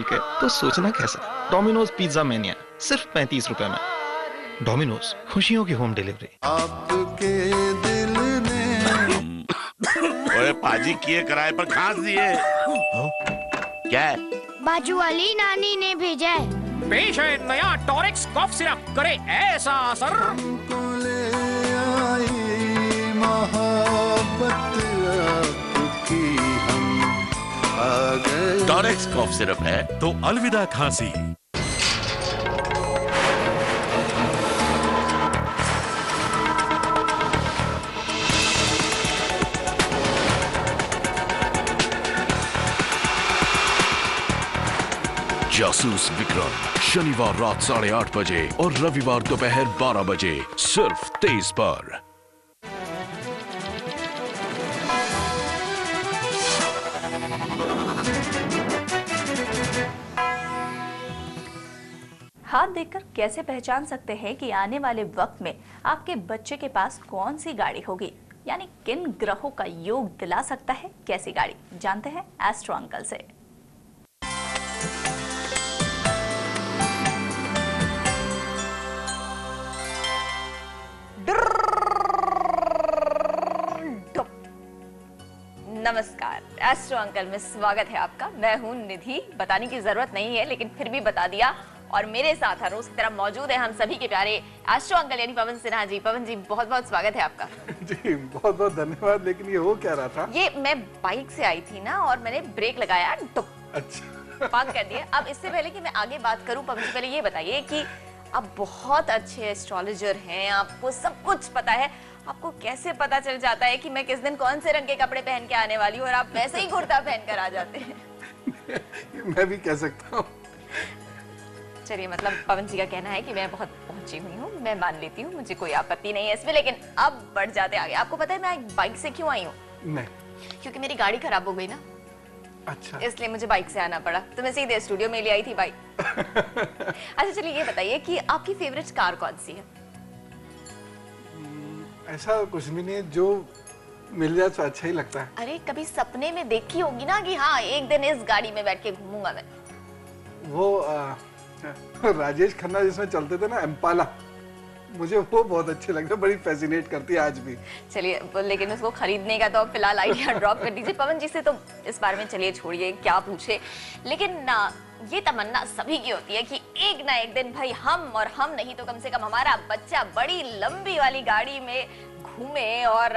चुके तो सोचना कैसा। डोमिनोज पिज्जा मेनिया सिर्फ 35 रुपए में। डोमिनोज, खुशियों की होम डिलीवरी। आपके दिल ने ओए पाजी किए किराए पर खांस दिए। क्या है? बाजू वाली नानी ने भेजा है। पेश है नया टॉरिक्स कॉफ सिरप, करे ऐसा असर। हमको ले आई मोहब्बत आपकी, हम आ गए। टॉरिक्स कॉफ सिरप है तो अलविदा खांसी। जासूस विक्रम शनिवार रात 8:30 बजे और रविवार दोपहर 12 बजे सिर्फ 23 पर। हाथ देखकर कैसे पहचान सकते हैं कि आने वाले वक्त में आपके बच्चे के पास कौन सी गाड़ी होगी, यानी किन ग्रहों का योग दिला सकता है कैसी गाड़ी, जानते हैं एस्ट्रो अंकल से। नमस्कार, एस्ट्रो अंकल में स्वागत है आपका। मैं हूं निधि, बताने की जरूरत नहीं है लेकिन फिर भी बता दिया। और मेरे साथ हर रोज की तरह मौजूद है हम सभी के प्यारे एस्ट्रो अंकल यानी पवन सिन्हा जी। पवन जी बहुत बहुत स्वागत है आपका। जी बहुत बहुत धन्यवाद। लेकिन ये हो क्या रहा था? ये मैं बाइक से आई थी ना और मैंने ब्रेक लगाया, अच्छा पार्क कर दिया। अब इससे पहले कि मैं आगे बात करूं पवन जी, पहले ये बताइए कि आप बहुत अच्छे एस्ट्रोलॉजर हैं, आपको सब कुछ पता है, आपको कैसे पता चल जाता है कि मैं किस दिन कौन से रंग के कपड़े पहन के आने वाली हूँ और आप वैसे ही कुर्ता पहन कर आ जाते हैं? मैं भी कह सकता हूँ। चलिए, मतलब पवन जी का कहना है कि मैं बहुत पहुंची हुई हूँ, मैं मान लेती हूँ, मुझे कोई आपत्ति नहीं है इसमें। लेकिन अब बढ़ जाते आगे। आपको पता है मैं बाइक से क्यों आई हूँ? नहीं। क्योंकि मेरी गाड़ी खराब हो गई ना। अच्छा। इसलिए मुझे बाइक से आना पड़ा, तो मैं सीधे स्टूडियो में ले आई थी बाइक। अच्छा चलिए ये बताइए कि आपकी फेवरेट कार कौन सी है? ऐसा कुछ भी नहीं है, जो मिल जाए तो अच्छा ही लगता है। अरे कभी सपने में देखी होगी ना कि हाँ एक दिन इस गाड़ी में बैठ के घूमूंगा मैं। वो राजेश खन्ना जिसमें चलते थे ना इम्पाला, मुझे वो बहुत अच्छे लगते, बड़ी फैसिनेट करती है आज भी। चलिए, लेकिन उसको खरीदने का तो अब फिलहाल आइडिया ड्रॉप कर दीजिए। पवन जी से तो इस बारे में चलिए छोड़िए, क्या पूछे। लेकिन ये तमन्ना सभी की होती है कि एक ना एक दिन भाई हम नहीं तो कम से कम हमारा बच्चा बड़ी लंबी वाली गाड़ी में घूमे और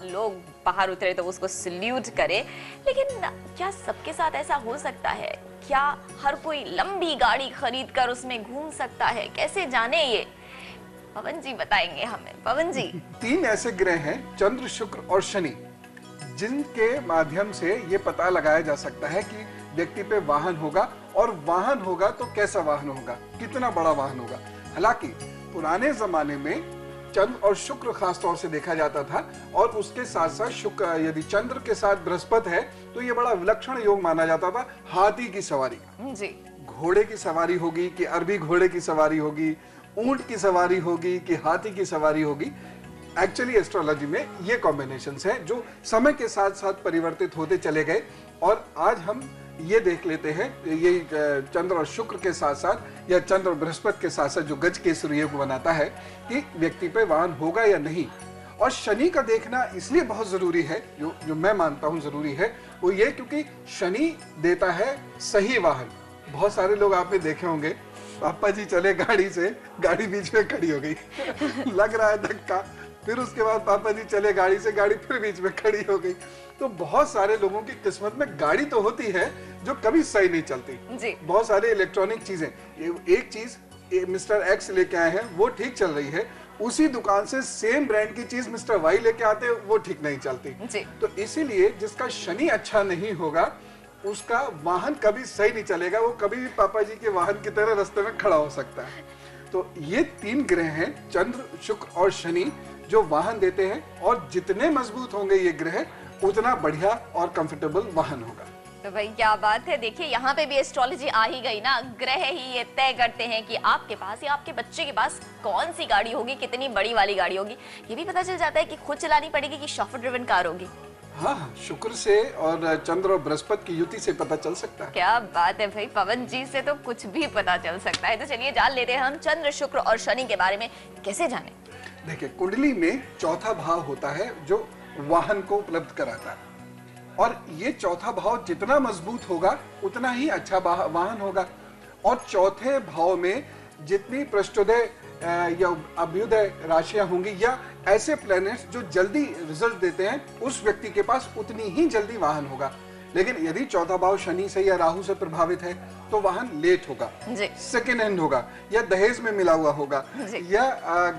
लोग बाहर उतरे तो उसको सल्यूट करे। लेकिन क्या सबके साथ ऐसा हो सकता है? क्या हर कोई लंबी गाड़ी खरीद कर उसमें घूम सकता है? कैसे जाने ये? पवन जी बताएंगे हमें। पवन जी, 3 ऐसे ग्रह हैं, चंद्र, शुक्र और शनि, जिनके माध्यम से ये पता लगाया जा सकता है कि व्यक्ति पे वाहन होगा, और वाहन होगा तो कैसा वाहन होगा, कितना बड़ा वाहन होगा। हालांकि पुराने जमाने में चंद्र और शुक्र खास तौर से देखा जाता था, और उसके साथ साथ शुक्र यदि चंद्र के साथ बृहस्पति है तो ये बड़ा विलक्षण योग माना जाता था। हाथी की सवारी जी, घोड़े की सवारी होगी कि अरबी घोड़े की सवारी होगी, ऊंट की सवारी होगी कि हाथी की सवारी होगी। एक्चुअली एस्ट्रोलॉजी में ये कॉम्बिनेशंस हैं जो समय के साथ साथ परिवर्तित होते चले गए, और आज हम ये देख लेते हैं ये चंद्र और शुक्र के साथ साथ या चंद्र और बृहस्पति के साथ साथ जो गज केसरी योग बनाता है कि व्यक्ति पे वाहन होगा या नहीं। और शनि का देखना इसलिए बहुत जरूरी है, जो मैं मानता हूं जरूरी है, वो ये क्योंकि शनि देता है सही वाहन। बहुत सारे लोग आपने देखे होंगे, पापा जी चले गाड़ी से, गाड़ी बीच में खड़ी हो गई लग रहा है धक्का, फिर उसके बाद पापा जी चले गाड़ी से, गाड़ी फिर बीच में खड़ी हो गई। तो बहुत सारे लोगों की किस्मत में गाड़ी तो होती है जो कभी सही नहीं चलती जी। बहुत सारे इलेक्ट्रॉनिक चीजें, एक चीज मिस्टर एक्स लेके आए हैं वो ठीक चल रही है, उसी दुकान से सेम ब्रांड की चीज मिस्टर वाई लेके आते हैं वो ठीक नहीं चलती जी। तो इसीलिए जिसका शनि अच्छा नहीं होगा उसका वाहन कभी सही नहीं चलेगा, वो कभी भी पापा जी के वाहन की तरह रास्ते में खड़ा हो सकता है। तो ये 3 ग्रह हैं, चंद्र, शुक्र और शनि, जो वाहन देते हैं, और जितने मजबूत होंगे ये ग्रह उतना बढ़िया और कंफर्टेबल वाहन होगा। तो भाई क्या बात है। देखिए यहाँ पे भी एस्ट्रोलॉजी आ ही गई ना, ग्रह ही ये तय करते हैं कि आपके पास या आपके बच्चे के पास कौन सी गाड़ी होगी, कितनी बड़ी वाली गाड़ी होगी। ये भी पता चल जाता है कि खुद चलानी पड़ेगी कि शॉफर ड्रिवन कार होगी। हाँ, शुक्र से और चंद्र और बृहस्पति की युति से पता चल सकता है। क्या बात है भाई, पवन जी से तो कुछ भी पता चल सकता है। तो चलिए जान लेते हैं हम चंद्र, शुक्र और शनि के बारे में। कैसे जाने? देखिए, कुंडली में चौथा भाव होता है जो वाहन को उपलब्ध कराता है, और ये चौथा भाव जितना मजबूत होगा उतना ही अच्छा वाहन होगा। और चौथे भाव में जितनी पृष्ठोदय या अभ्युदय राशियां होंगी या ऐसे प्लैनेट्स जो जल्दी रिजल्ट देते हैं, उस व्यक्ति के पास उतनी ही जल्दी वाहन होगा। लेकिन यदि चौथा भाव शनि से या राहु से प्रभावित है तो वाहन लेट होगा, सेकेंड हैंड होगा, या दहेज में मिला हुआ होगा, या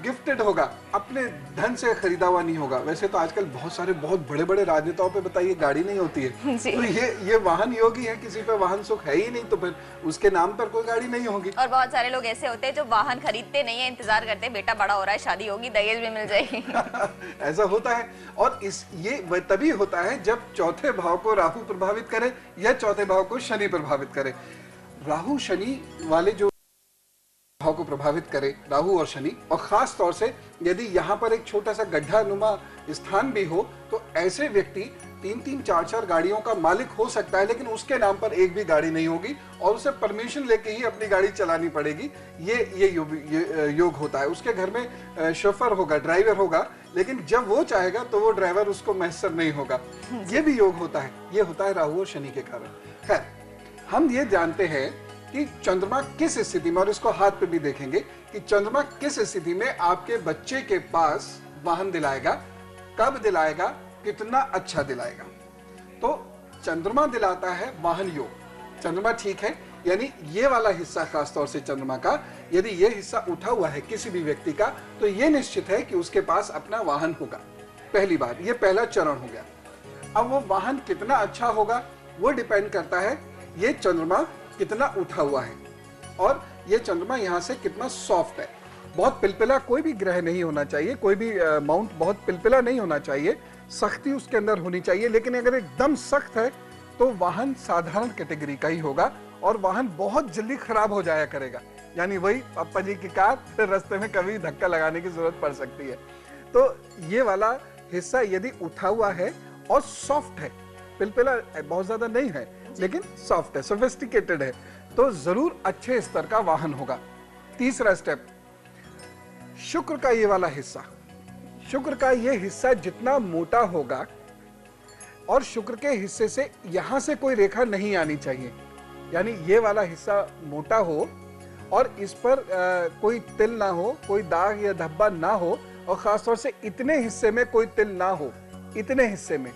गिफ्टेड होगा, अपने धन से खरीदा हुआ नहीं होगा। वैसे तो आजकल बहुत बड़े बड़े राजनेताओं पे बताइए गाड़ी नहीं होती है, तो ये वाहन योगी है, किसी पे वाहन सुख है ही नहीं, तो फिर उसके नाम पर कोई गाड़ी नहीं होगी। और बहुत सारे लोग ऐसे होते हैं जो वाहन खरीदते नहीं है, इंतजार करते हैं बेटा बड़ा हो रहा है, शादी होगी, दहेज भी मिल जाएगी। ऐसा होता है, और ये तभी होता है जब चौथे भाव को राहु प्रभावित करे या चौथे भाव को शनि प्रभावित करे। राहु शनि वाले जो भाव को प्रभावित करे, राहु और शनि, और खास तौर से यदि यहाँ पर एक छोटा सा गड्ढा नुमा स्थान भी हो, तो ऐसे व्यक्ति 3-3, 4-4 गाड़ियों का मालिक हो सकता है, लेकिन उसके नाम पर एक भी गाड़ी नहीं होगी और उसे परमिशन लेके ही अपनी गाड़ी चलानी पड़ेगी। ये योग होता है। उसके घर में शोफर होगा, ड्राइवर होगा, लेकिन जब वो चाहेगा तो वो ड्राइवर उसको मैसर नहीं होगा। ये भी योग होता है। ये होता है राहु और शनि के कारण। खैर, हम ये जानते हैं कि चंद्रमा किस स्थिति में, और इसको हाथ पे भी देखेंगे कि चंद्रमा किस स्थिति में आपके बच्चे के पास वाहन दिलाएगा, कब दिलाएगा, कितना अच्छा दिलाएगा। तो चंद्रमा दिलाता है वाहन योग। चंद्रमा ठीक है, यानी ये वाला हिस्सा खास तौर से चंद्रमा का, यदि ये हिस्सा उठा हुआ है किसी भी व्यक्ति का, तो ये निश्चित है कि उसके पास अपना वाहन होगा। पहली बात, ये पहला चरण हो गया। अब वो वाहन कितना अच्छा होगा वो डिपेंड करता है ये चंद्रमा कितना उठा हुआ है, और ये चंद्रमा यहाँ से कितना सॉफ्ट है। बहुत पिलपिला कोई भी ग्रह नहीं होना चाहिए, कोई भी माउंट बहुत पिलपिला नहीं होना चाहिए, सख्ती उसके अंदर होनी चाहिए। लेकिन अगर एकदम सख्त है तो वाहन साधारण कैटेगरी का ही होगा, और वाहन बहुत जल्दी खराब हो जाया करेगा। यानी वही पापा जी की कार, फिर रास्ते में कभी धक्का लगाने की जरूरत पड़ सकती है। तो ये वाला हिस्सा यदि उठा हुआ है और सॉफ्ट है, पिलपिला बहुत ज्यादा नहीं है लेकिन सॉफ्ट है, सोफिस्टिकेटेड है, तो जरूर अच्छे स्तर का वाहन होगा। तीसरा स्टेप, शुक्र का ये वाला हिस्सा। शुक्र का ये हिस्सा जितना मोटा होगा, और शुक्र के हिस्से से यहां से कोई रेखा नहीं आनी चाहिए, यानी ये वाला हिस्सा मोटा हो और इस पर कोई तिल ना हो, कोई दाग या धब्बा ना हो, और खासतौर से इतने हिस्से में कोई तिल ना हो, इतने हिस्से में,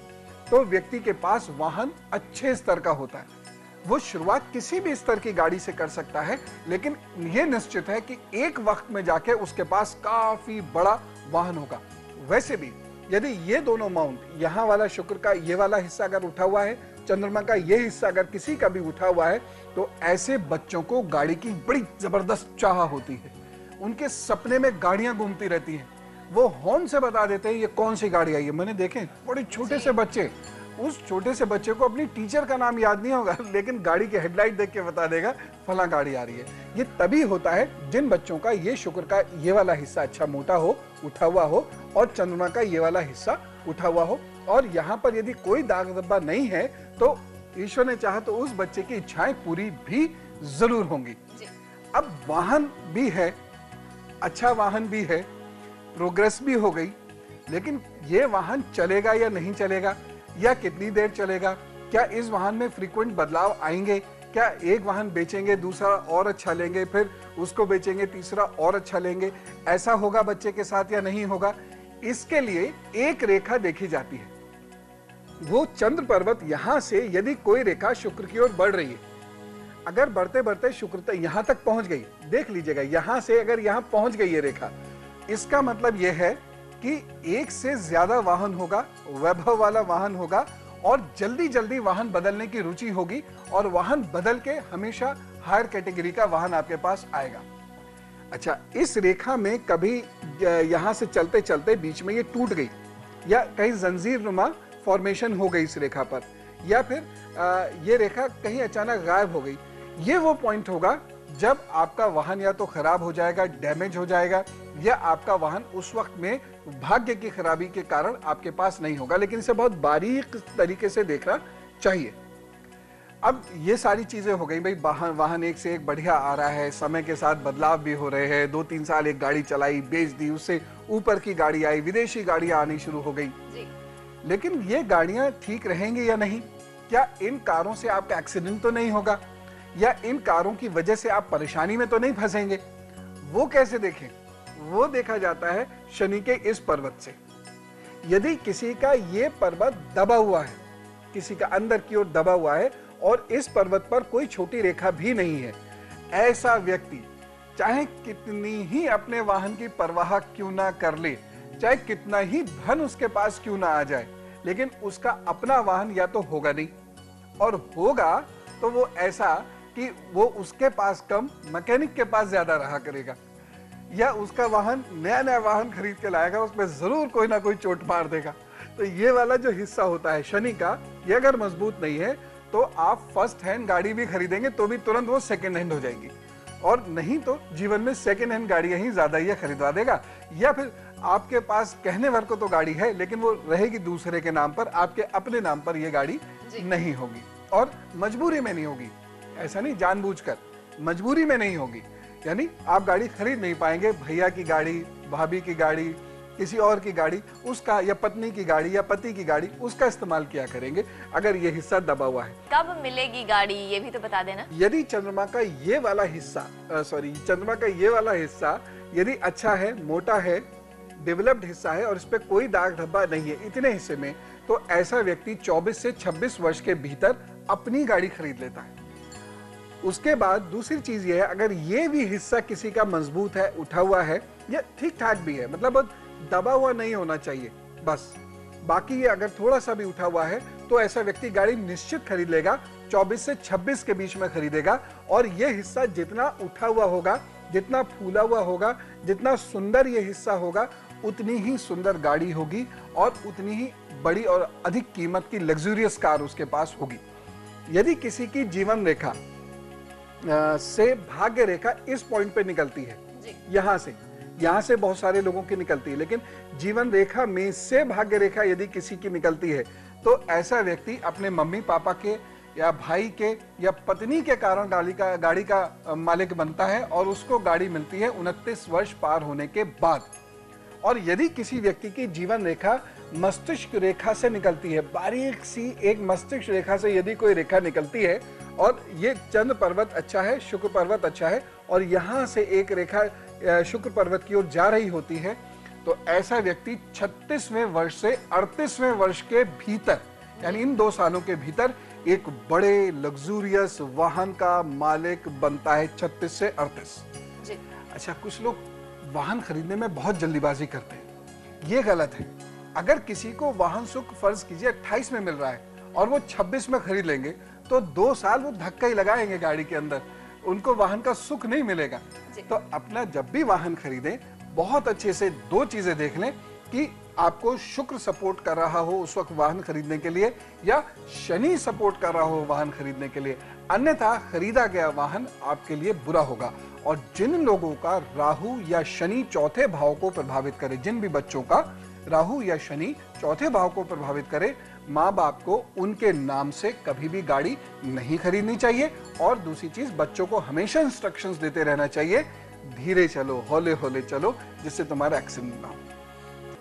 तो व्यक्ति के पास वाहन अच्छे स्तर का होता है। वो शुरुआत किसी भी स्तर की गाड़ी से कर सकता है, लेकिन यह निश्चित है कि एक वक्त में जाके उसके पास काफी बड़ा वाहन होगा। वैसे भी यदि ये दोनों माउंट, यहाँ वाला शुक्र का ये वाला हिस्सा अगर उठा हुआ है, चंद्रमा का ये हिस्सा अगर किसी का भी उठा हुआ है, तो ऐसे बच्चों को गाड़ी की बड़ी जबरदस्त चाह होती है। उनके सपने में गाड़ियां घूमती रहती हैं। वो हॉर्न से बता देते हैं ये कौन सी गाड़ी आई है। मैंने देखे बड़े छोटे से बच्चे, उस छोटे से बच्चे को अपनी टीचर का नाम याद नहीं होगा, लेकिन गाड़ी की हेडलाइट देख के बता देगा फला गाड़ी आ रही है। ये तभी होता है जिन बच्चों का ये शुक्र का ये वाला हिस्सा अच्छा मोटा हो, उठा हुआ हो, और चंद्रमा का ये वाला हिस्सा उठा हुआ हो, और यहाँ पर यदि कोई दाग धब्बा नहीं है तो ईश्वर ने चाहा तो उस बच्चे की इच्छाएं पूरी भी जरूर होंगी। अब वाहन भी है, अच्छा वाहन भी है, प्रोग्रेस भी हो गई, लेकिन ये वाहन चलेगा या नहीं चलेगा, या कितनी देर चलेगा, क्या इस वाहन में फ्रीक्वेंट बदलाव आएंगे, क्या एक वाहन बेचेंगे दूसरा और अच्छा लेंगे, फिर उसको बेचेंगे तीसरा और अच्छा लेंगे, ऐसा होगा बच्चे के साथ या नहीं होगा। इसके लिए एक रेखा देखी जाती है, वो चंद्र पर्वत यहां से यदि कोई रेखा शुक्र की ओर बढ़ रही है, अगर बढ़ते बढ़ते शुक्र यहां तक पहुंच गई, देख लीजिएगा यहां से अगर यहां पहुंच गई ये रेखा, इसका मतलब यह है कि एक से ज्यादा वाहन होगा, वैभव वाला वाहन होगा, और जल्दी जल्दी वाहन बदलने की रुचि होगी, और वाहन बदल के हमेशा हायर कैटेगरी का वाहन आपके पास आएगा। अच्छा, इस रेखा में कभी यहां से चलते चलते बीच में ये टूट गई, या कहीं जंजीर नुमा फॉर्मेशन हो गई इस रेखा पर, या फिर ये रेखा कहीं अचानक गायब हो गई, ये वो पॉइंट होगा जब आपका वाहन या तो खराब हो जाएगा, डैमेज हो जाएगा, या आपका वाहन उस वक्त में भाग्य की खराबी के कारण आपके पास नहीं होगा। लेकिन इसे बहुत बारीक तरीके से देखना चाहिए। अब ये सारी चीजें हो गई भाई, वाहन एक से एक बढ़िया आ रहा है, समय के साथ बदलाव भी हो रहे हैं। 2-3 साल एक गाड़ी चलाई, बेच दी, उससे ऊपर की गाड़ी आई, विदेशी गाड़ियां आनी शुरू हो गई जी। लेकिन ये गाड़ियां ठीक रहेंगी या नहीं? क्या इन कारों से आपका एक्सीडेंट तो नहीं होगा, या इन कारों की वजह से आप परेशानी में तो नहीं फंसेंगे? वो कैसे देखें? वो देखा जाता है शनि के इस पर्वत से। यदि किसी का ये पर्वत दबा हुआ है, किसी का अंदर की ओर दबा हुआ है और इस पर्वत पर कोई छोटी रेखा भी नहीं है, ऐसा व्यक्ति चाहे कितनी ही अपने वाहन की परवाह क्यों ना कर ले, चाहे कितना ही धन उसके पास क्यों ना आ जाए, लेकिन उसका अपना वाहन या तो होगा नहीं, और होगा तो वो ऐसा कि वो उसके पास कम, मैकेनिक के पास ज्यादा रहा करेगा, या उसका वाहन नया वाहन खरीद के लाएगा, उसमें जरूर कोई ना कोई चोट मार देगा। तो ये वाला जो हिस्सा होता है शनि का, ये अगर मजबूत नहीं है तो आप फर्स्ट हैंड गाड़ी भी खरीदेंगे तो भी तुरंत वो सेकंड हैंड हो जाएगी, और नहीं तो जीवन में सेकंड हैंड गाड़ियां ही ज्यादा ये खरीदवा देगा। या फिर आपके पास कहने भर को तो गाड़ी है, लेकिन वो रहेगी दूसरे के नाम पर, आपके अपने नाम पर ये गाड़ी नहीं होगी, और मजबूरी में नहीं होगी। ऐसा नहीं, जानबूझकर मजबूरी में नहीं होगी, यानी आप गाड़ी खरीद नहीं पाएंगे। भैया की गाड़ी, भाभी की गाड़ी, किसी और की गाड़ी, उसका, या पत्नी की गाड़ी या पति की गाड़ी, उसका इस्तेमाल किया करेंगे अगर ये हिस्सा दबा हुआ है। कब मिलेगी गाड़ी ये भी तो बता देना। यदि चंद्रमा का ये वाला हिस्सा चंद्रमा का ये वाला हिस्सा यदि अच्छा है, मोटा है, डेवलप्ड हिस्सा है और इस पे कोई दाग धब्बा नहीं है इतने हिस्से में, तो ऐसा व्यक्ति 24 से 26 वर्ष के भीतर अपनी गाड़ी खरीद लेता है। उसके बाद दूसरी चीज ये है, अगर ये भी हिस्सा किसी का मजबूत है, उठा हुआ है, या ठीक ठाक भी है, मतलब दबा हुआ नहीं होना चाहिए बस, बाकी ये अगर थोड़ा सा भी उठा हुआ है, तो ऐसा व्यक्ति गाड़ी निश्चित खरीद लेगा, 24 से 26 के बीच में खरीदेगा। और ये हिस्सा जितना उठा हुआ होगा, जितना फूला हुआ होगा, जितना सुंदर ये हिस्सा होगा, उतनी ही सुंदर गाड़ी होगी और उतनी ही बड़ी और अधिक कीमत की लग्जूरियस कार उसके पास होगी। यदि किसी की जीवन रेखा से भाग्य रेखा इस पॉइंट पे निकलती है, यहाँ से बहुत सारे लोगों की निकलती है, लेकिन जीवन रेखा में से भाग्य रेखा यदि किसी की निकलती है, तो ऐसा व्यक्ति अपने मम्मी पापा के या भाई के या पत्नी के कारण गाड़ी का मालिक बनता है, और उसको गाड़ी मिलती है 29 वर्ष पार होने के बाद। और यदि किसी व्यक्ति की जीवन रेखा मस्तिष्क रेखा से निकलती है, बारीक सी एक मस्तिष्क रेखा से यदि कोई रेखा निकलती है, और ये चंद्र पर्वत अच्छा है, शुक्र पर्वत अच्छा है, और यहाँ से एक रेखा शुक्र पर्वत की ओर जा रही होती है, तो ऐसा व्यक्ति 36वें वर्ष से 38वें वर्ष के भीतर, यानी इन 2 सालों के भीतर, एक बड़े लग्जूरियस वाहन का मालिक बनता है। 36 से 38। अच्छा, कुछ लोग वाहन खरीदने में बहुत जल्दीबाजी करते हैं, ये गलत है। अगर किसी को वाहन सुख फर्ज कीजिए 28 में मिल रहा है और वो 26 में खरीद लेंगे, तो 2 साल वो धक्का ही लगाएंगे गाड़ी के अंदर, उनको वाहन का सुख नहीं मिलेगा। तो अपना जब भी वाहन खरीदें, बहुत अच्छे से 2 चीजें देख लें कि आपको शुक्र सपोर्ट कर रहा हो उस वक्त वाहन खरीदने के लिए, या शनि सपोर्ट कर रहा हो वाहन खरीदने के लिए, अन्यथा खरीदा गया वाहन आपके लिए बुरा होगा। और जिन लोगों का राहु या शनि चौथे भाव को प्रभावित करे, जिन भी बच्चों का राहु या शनि चौथे भाव को प्रभावित करे, माँ बाप को उनके नाम से कभी भी गाड़ी नहीं खरीदनी चाहिए। और दूसरी चीज, बच्चों को हमेशा इंस्ट्रक्शंस देते रहना चाहिए, धीरे चलो, हौले हौले चलो, जिससे तुम्हारा एक्सीडेंट ना हो।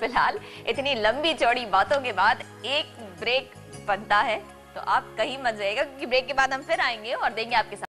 फिलहाल इतनी लंबी चौड़ी बातों के बाद एक ब्रेक बनता है, तो आप कहीं मत जाइएगा, क्योंकि ब्रेक के बाद हम फिर आएंगे और देंगे आपके साथ